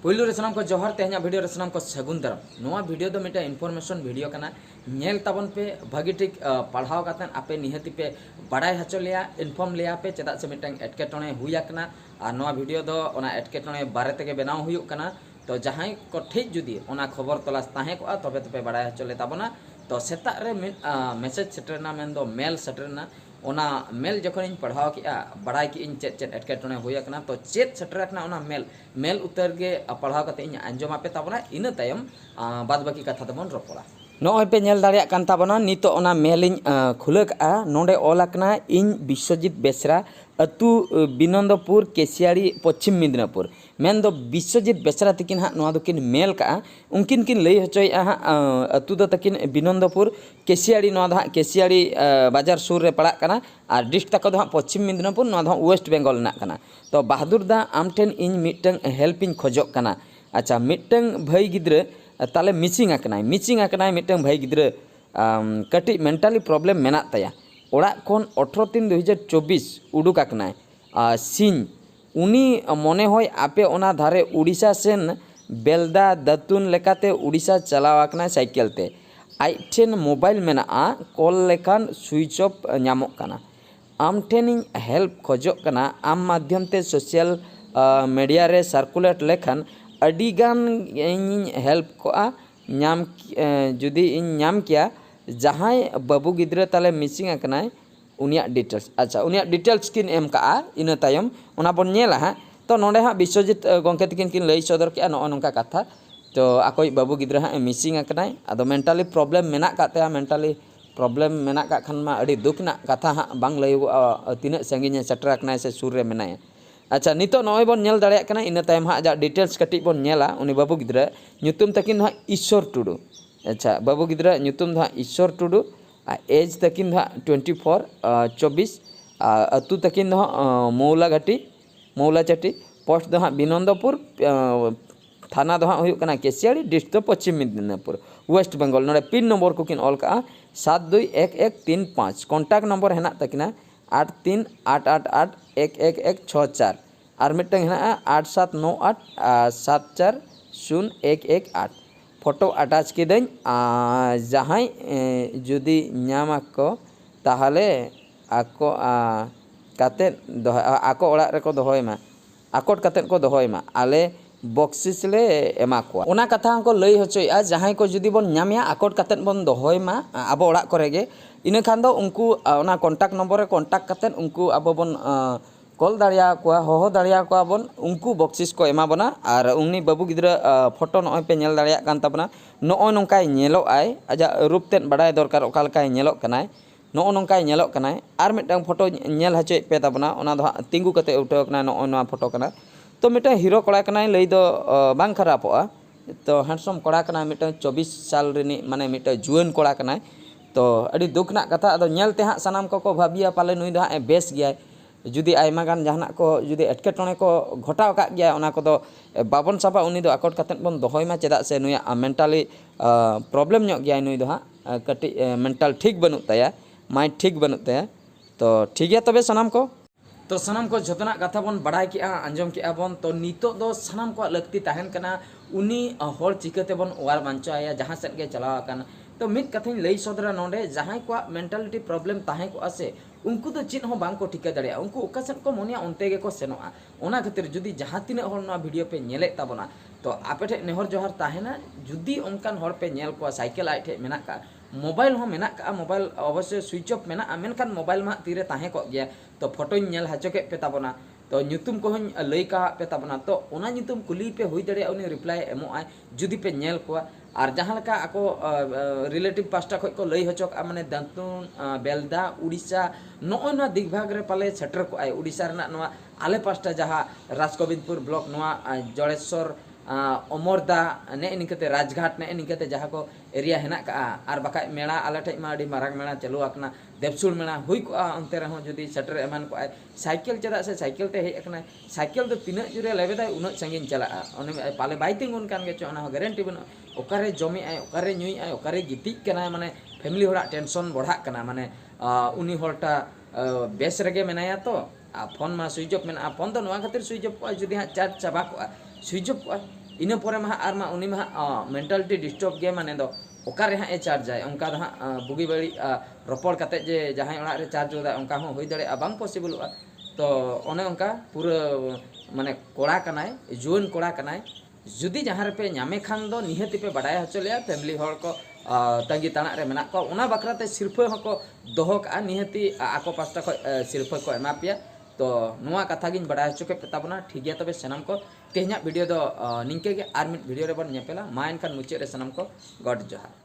पहिलो रे सनाम को जोहर तेहना वीडियो रे सनाम को सगुन दाराम नोआ वीडियो दो मिटा इनफॉरमेशन वीडियो कना नेल ताबन पे भागी ठीक पढ़ाव कातन आपे निहति पे बड़ाई हचो लिया इनफॉर्म लिया पे चेदा से मिटंग एटकेटोणे हुया कना और नोआ वीडियो दो ओना एटकेटोणे बारे तेगे बनाव हुयुक कना तो जहां को ठीक जुदी ओना खबर तलाश ताहे को तबे तबे बड़ाई हचो ले ताबना तो सेता रे मैसेज सेटरना मेन दो मेल सेटरना ओना मेल जखन इन पढ़ाव किया बड़ाई कि इन चेत चेत एटकेटोणे हुया कना तो चेत सेटरकना ओना मेल उतर गे पढ़ाव कते इन अंजमा पे ताबना इन तायम बाद बाकी कथा तबन रोपड़ा नॉय पे नेल दाड़िया कान ताबना नितो ओना मेलिंग खुलका नोंडे ओलाकना इन विश्वजीत बेसरा अतु बिनंदपुर केसियाड़ी पश्चिम मिदनापुर मेन दो विश्वजीत बेसरा तकिन हा नोआ दोकिन मेल का उनकिन किन लई हचोय हा अतु दो तकिन बिनंदपुर केसियाड़ी नोआ दो केसियाड़ी बाजार सुर रे पड़ा कना और डिस्ट्रिक्ट तक दो पश्चिम मिदनापुर नोआ दो वेस्ट बेंगल ना कना तो बहादुर दा आम ठेन इन मिटंग हेल्प इन खोजोक कना अच्छा मिटंग भाई गिद्रे ताले मिसिंग आकनाय मिटंग भाई गिद्रे कटी मेंटली प्रॉब्लम मेना ताया ओड़ा कोन 18/3/2024 उडुक आकनाय सिंह उनी मने होय आपे ओना धारे उड़ीसा सेन बेलदा दतुन लेकाते उड़ीसा चलाव आकनाय साइकेल ते आई ठेन मोबाइल मेना कॉल लेखान स्विच ऑफ नामोक कना आम ठेन हेल्प खोजोक कना आम माध्यम ते सोशल मीडिया रे सर्कुलेट लेखान अडिगान हेल्प को नाम जुदी इन नाम किया जहाँ बाबू गिद्रे ताले मिसिंग आकनाय उनिया डिटेल्स अच्छा उनिया डिटेल्स किन एम का इन तायम ओना बन नेला हा तो नोडे हा विश्वजीत गंके तकिन किन लई सदर के नो नंका कथा तो आकोई बाबू गिद्रे हा मिसिंग आकनाय आदो मेंटली प्रॉब्लम मेना काते मेंटली प्रॉब्लम मेना का खान मा अड़ी दुख ना कथा हा बांग लईगो तिना संगिने सेटर आकनाय से सुर रे मेनाय अच्छा नितो नॉय बन नेल दाड़िया कना इन तायम हा जा डिटेल्स कटी बन नेला उनी बाबू गिद्रे ᱧᱩᱛᱩᱢ तकिन हा ईश्वर टुडू अच्छा बाबू गिद्रे ᱧᱩᱛᱩᱢ हा ईश्वर टुडू एज तकिन हा 24 अतु तकिन हा मौला घाटी मौला चाटी पोस्ट दो हा बिनंदपुर थाना दो हा हुयुक कना Keshiary district Paschim Midnapore West Bengal नोडे पिन नंबर को किन ऑल का 721135 कॉन्टैक्ट नंबर हेना तकिना 8388811164 और मिटंग हेना 8798740118 फोटो अटैच किदኝ जहां जुदी नामा को ताहले आको काते आको ओड़ा रे को दोहोयमा आकोट काते को दोहोयमा आले बक्सिस ले एमा को ओना कथा को लई होचोया जहां को जुदी बन नामिया आकोट काते बन दोहोयमा आबो ओड़ा करे गे इन खान दो उनको ओना कॉन्टैक्ट नंबर रे कॉन्टैक्ट काते उनको आबो बन कॉल दाड़िया को होहो दाड़िया को बन उनको बक्सिस को एमा बना और उनी बाबू गिद्रा फोटो नॉय पे नेल दाड़िया कान तबना नॉय नंकाय नेलो आय आजा रूप तेन बड़ाय दरकार ओका लकाय नेलो कनाय नॉय नंकाय नेलो कनाय और मिटंग फोटो नेल हचे पे तबना ओना दो तिंगु कते उठाव कना नॉय नोआ फोटो कना तो मिटंग हीरो कोड़ा कनाय लई दो बांग खराबोआ तो हैंडसम कोड़ा कना मिटंग 24 साल रिनी माने मिटंग जुआन कोड़ा कनाय तो अड़ी दुख ना कथा अदो नेलते हाँ सानाम को भाबिया पाले नुई दो हाँ बेस गया जुदी आयमा गान जहाना को जुदी एटकेटोणे को घटाव का गया ओना को दो बाबन साबा उनी दो आकोट कातेन बन दोहोयमा चेदा से नुया मेंटली प्रॉब्लम ᱧᱚᱜ गया नुई दो हाँ कटी मेंटल ठीक बनु ताया माइंड ठीक बनु ताया तो ठीक है तबे सनाम को तो सनाम को जतना कथा बन बड़ाई किया अंजम किया बन तो नितो दो सनाम को लगती ताहन कना उनी होर चिकते बन वार बांचाया जहां सेट के चलावा कना तो मित कथिन लई सदरा नोडे जहां को मेंटालिटी प्रॉब्लम ताहे को आसे उनको तो चिन्ह हो बांग को ठिका दाड़िया उनको ओकासन को मोनिया उनते गे को सेनोआ ओना खातिर जुदी जहां तिने होर ना वीडियो पे नेले ताबना तो आपे ठे नेहर जोहर ताहेना जुदी उनकान होर पे नेल को साइकिल आइ ठे मेना का मोबाइल हो मेना का मोबाइल अवश्य स्विच ऑफ मेना मेनखान मोबाइल मा तीरे ताहे को गया तो फोटो नेल हाचोके पे ताबना तो ᱧᱩᱛᱩᱢ को लई का पे ताबना तो ओना ᱧᱩᱛᱩᱢ कुली पे हुई दड़े उनी रिप्लाई एमो आय जुदी पे नेल को और जहाँ लका आको रिलेटिव पास्टा खो को लई हचोक माने दांतुन बेलदा उड़ीसा नॉय ना दिग्भाग रे पाले सेटर को आय उड़ीसा रना नोआ आले पास्टा जहाँ राजगोविंदपुर ब्लॉक नोआ जड़ेश्वर अमरदा ने इनकते राजघाट ने इनकते जहाँ को एरिया हेना का और बाका मेला आले ठे मा अडी मारांग मेला चालू आकना देवसुल मेला हुई को अंते रहो जुदी सेटर एमान को आय साइकिल चदा से साइकिल ते हेज अकना साइकिल तो तिना जुरे लेबेदाय उना संगिन चला ओने पाले बाय तिंगुन कान गे चो ओना गारंटी बन ओकारे जमी आय ओकारे नुई आय ओकारे गिति कना माने फैमिली होड़ा टेंशन बढ़ा कना माने उनी होरटा बेस रगे मेनाया तो फोन मा स्विच ऑफ मेना फोन तो नोआ खातिर स्विच ऑफ जुदी हा चार्ज चाबा को स्विच ऑफ इन पोरे मा आर मा उनी मा मेंटालिटी डिस्टर्ब गे माने दो ओकारे हाँ ए चार्जाय उनका दो हाँ बुगी बड़ी रपड़ काते जे जहां ओड़ा रे चार्ज होदा उनका हो हुई दड़े बांग पॉसिबल तो ओने उनका पूरा माने कोड़ा कनाय जुन कोड़ा कनाय जुदी जहाँ रे पे नामे खान दो निहति पे बड़ाय हचो लिया फैमिली हर को तंगी ताना रे मेना को उना बकराते सिरफा हको दोहो का निहति आको पास्ता को सिरफा को एमा पिया तो नुआ कथा गिन बड़ाय हचो के ताबना ठीक गया तबे सनम को तेहना वीडियो दो निंके के आर मिड वीडियो रे बन नेपेला मा एनखान मुचे रे सनम को गॉड जोहार।